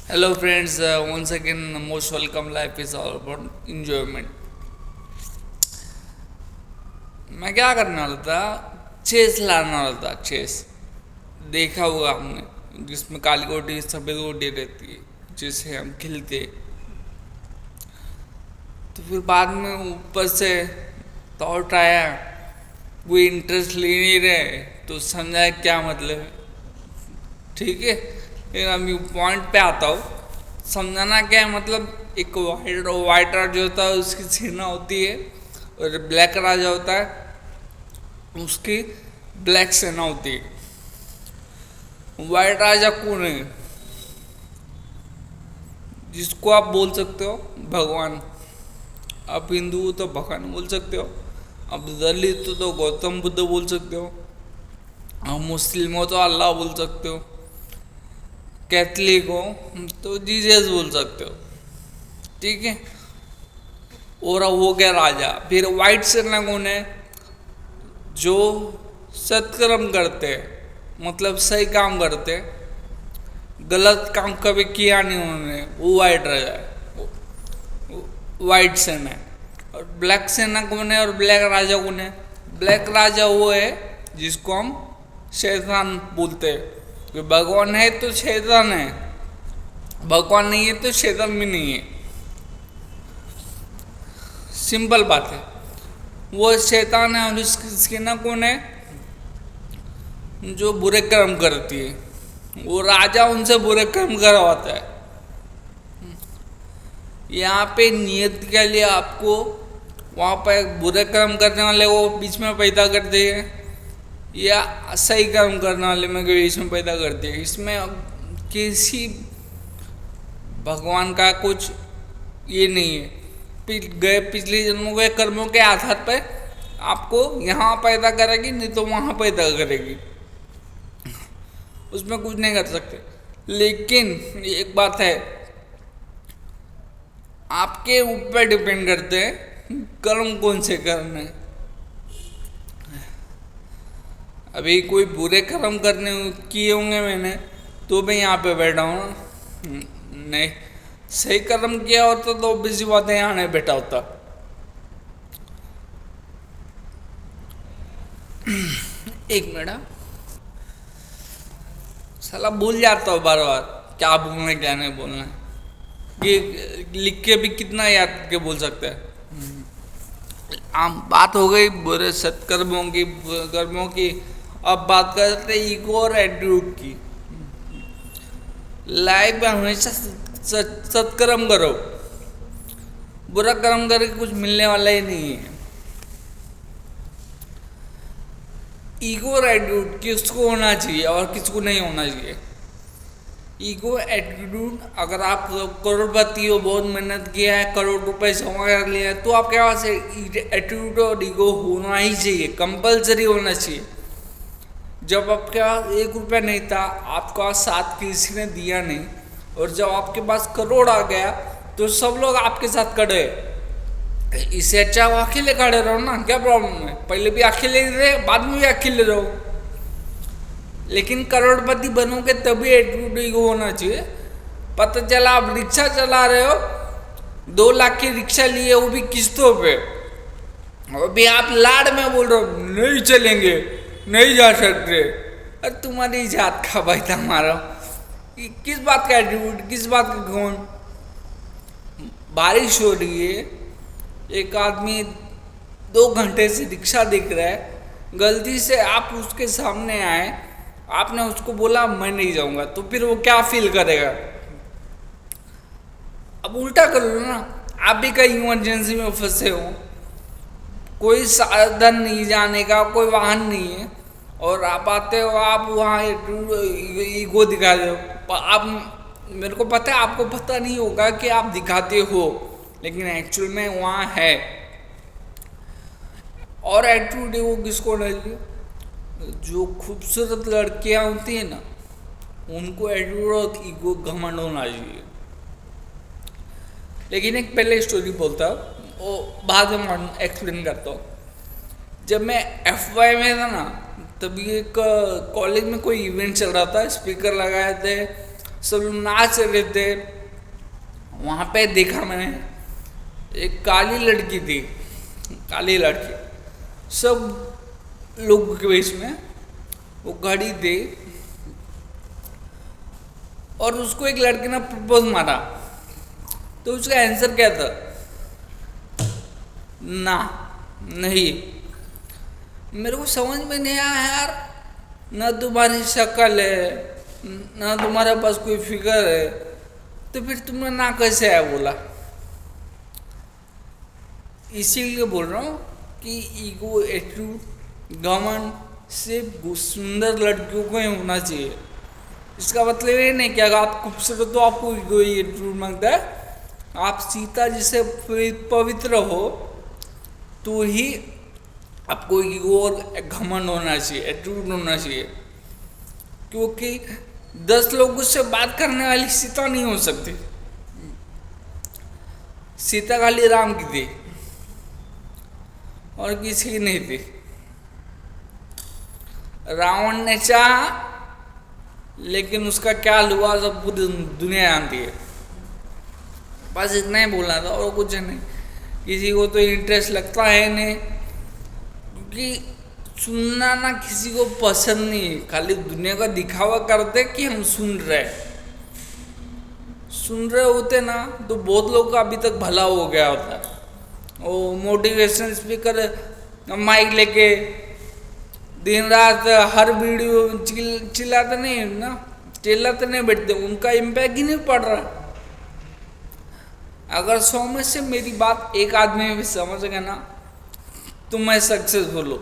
Hello friends, once again most welcome. Life is all about enjoyment. मैं क्या करने वाला था? चेस लाने वाला था। चेस देखा होगा हमने, जिसमें काली गोटी सफेद गोटी रहती है, जिसे हम खेलते। तो फिर बाद में ऊपर से थॉट आया, कोई इंटरेस्ट ले नहीं रहे, तो समझा क्या मतलब है। ठीक है, लेकिन अभी पॉइंट पे आता हूँ। समझाना क्या है, मतलब एक वाइट राजा जो होता है उसकी सेना होती है, और ब्लैक राजा होता है उसकी ब्लैक सेना होती है। वाइट राजा कौन है? जिसको आप बोल सकते हो भगवान। आप हिंदू हो तो भगवान बोल सकते हो, आप दलित हो तो गौतम बुद्ध बोल सकते हो, आप मुस्लिम हो तो अल्लाह बोल सकते हो, कैथलिक हो तो जीसस बोल सकते हो। ठीक है, और हो गया राजा। फिर वाइट सेना कौन है? जो सत्कर्म करते हैं, मतलब सही काम करते हैं, गलत काम कभी किया नहीं उन्होंने, वो वाइट राजा है, वाइट सेना है। और ब्लैक सेना कौन है और ब्लैक राजा कौन है? ब्लैक राजा वो है जिसको हम शैतान बोलते हैं। कि भगवान है तो शैतान है, भगवान नहीं है तो शैतान भी नहीं है। सिंपल बात है। वो शैतान है, और इसकी सेना कौन है? जो बुरे कर्म करती है। वो राजा उनसे बुरे कर्म करवाता है। यहाँ पे नियत के लिए आपको वहाँ पर बुरे कर्म करने वाले वो बीच में पैदा करते हैं, या सही कर्म करने वाले में बीच में पैदा करते हैं। इसमें किसी भगवान का कुछ ये नहीं है। पिछले जन्मों के कर्मों के आधार पर आपको यहाँ पैदा करेगी, नहीं तो वहाँ पैदा करेगी, उसमें कुछ नहीं कर सकते। लेकिन एक बात है, आपके ऊपर डिपेंड करते हैं कर्म कौन से करने। अभी कोई बुरे कर्म करने किए होंगे मैंने, तो मैं यहाँ पे बैठा हूँ। नहीं, सही कर्म किया होता तो ऑब्वियस बात है यहाँ नहीं बैठा होता। एक मिनट, साला भूल जाता हूँ बार बार क्या बोलना है क्या नहीं बोलना है। कि लिख के भी कितना याद के बोल सकते हैं। आम बात हो गई बुरे सत्कर्मों की, कर्मों की। अब बात करते हैं ईगो और एटीट्यूड की। लाइफ में हमेशा सत्कर्म करो, बुरा कर्म करके कुछ मिलने वाला ही नहीं है। ईगो और एटीट्यूड किसको होना चाहिए और किसको नहीं होना चाहिए? ईगो एटीट्यूड, अगर आप करोड़पति हो, बहुत मेहनत किया है, करोड़ रुपए जमा कर लिया है, तो आपके पास एटीट्यूड और ईगो होना ही चाहिए, कंपलसरी होना चाहिए। जब आपके पास 1 रुपया नहीं था, आपका साथ किसी ने दिया नहीं, और जब आपके पास करोड़ आ गया तो सब लोग आपके साथ खड़े। इससे अच्छा वो अकेले खड़े रहो ना, क्या प्रॉब्लम है? पहले भी अकेले रहे, बाद में भी अकेले रहो। लेकिन करोड़पति बनोगे तभी एटीट्यूड ईगो होना चाहिए। पता चला आप रिक्शा चला रहे हो, 2 लाख की रिक्शा लिए, वो भी किस्तों पे, और भी आप लाड में बोल रहे हो नहीं चलेंगे, नहीं जा सकते। अरे तुम्हारी जात का भाई था हमारा, किस बात का एटीट्यूड, किस बात का कौन? बारिश हो रही है, एक आदमी 2 घंटे से रिक्शा दिख रहा है, गलती से आप उसके सामने आए, आपने उसको बोला मैं नहीं जाऊंगा, तो फिर वो क्या फील करेगा? अब उल्टा कर लो ना, आप भी कहीं इमरजेंसी में फंसे हो, कोई साधन नहीं जाने का, कोई वाहन नहीं है, और आप आते हो, आप वहाँ ईगो दिखा रहे हो। आप, मेरे को पता है आपको पता नहीं होगा कि आप दिखाते हो, लेकिन एक्चुअल में वहाँ है। और एटीट्यूड वो किसको होना चाहिए? जो खूबसूरत लड़कियां होती है ना, उनको एटीट्यूड और ईगो, घमंड होना चाहिए। लेकिन एक पहले स्टोरी बोलता हूँ, वो बाद में एक्सप्लेन करता हूँ। जब मैं FY में था ना, तभी एक कॉलेज में कोई इवेंट चल रहा था, स्पीकर लगाए थे, सब लोग नाच रहे थे। वहाँ पे देखा मैंने एक काली लड़की थी, काली लड़की, सब लोगों के बीच में वो खड़ी थी और उसको एक लड़के ने प्रपोज मारा। तो उसका आंसर क्या था? ना, नहीं। मेरे को समझ में नहीं आया यार, ना तुम्हारी शक्ल है, ना तुम्हारे पास कोई फिगर है, तो फिर तुमने ना कैसे है बोला? इसीलिए बोल रहा हूँ कि ईगो, एटीट्यूड, घमंड सिर्फ सुंदर लड़कियों को ही होना चाहिए। इसका मतलब ये नहीं कि अगर आप खूबसूरत तो आपको ईगो, एटीट्यूड मांगता है। आप सीता जिसे पवित्र हो तो ही आपको ईगो और घमंड होना चाहिए, एटीट्यूड होना चाहिए। क्योंकि 10 लोगों से बात करने वाली सीता नहीं हो सकती। सीता खाली राम की थी और किसी की नहीं थी। रावण ने चाहा, लेकिन उसका क्या हुआ सब पूरी दुनिया जानती है। बस इतना ही बोलना था और कुछ नहीं। किसी को तो इंटरेस्ट लगता है नहीं, क्योंकि सुनना ना किसी को पसंद नहीं। खाली दुनिया का दिखावा करते कि हम सुन रहे होते ना तो बहुत लोग का अभी तक भला हो गया होता। वो मोटिवेशनल स्पीकर माइक लेके दिन रात हर वीडियो चिल्लाते नहीं ना, चिल्लाते नहीं बैठते, उनका इम्पैक्ट ही नहीं पड़ रहा। अगर 100 में से मेरी बात एक आदमी भी समझ गया ना तो मैं सक्सेसफुल हूँ।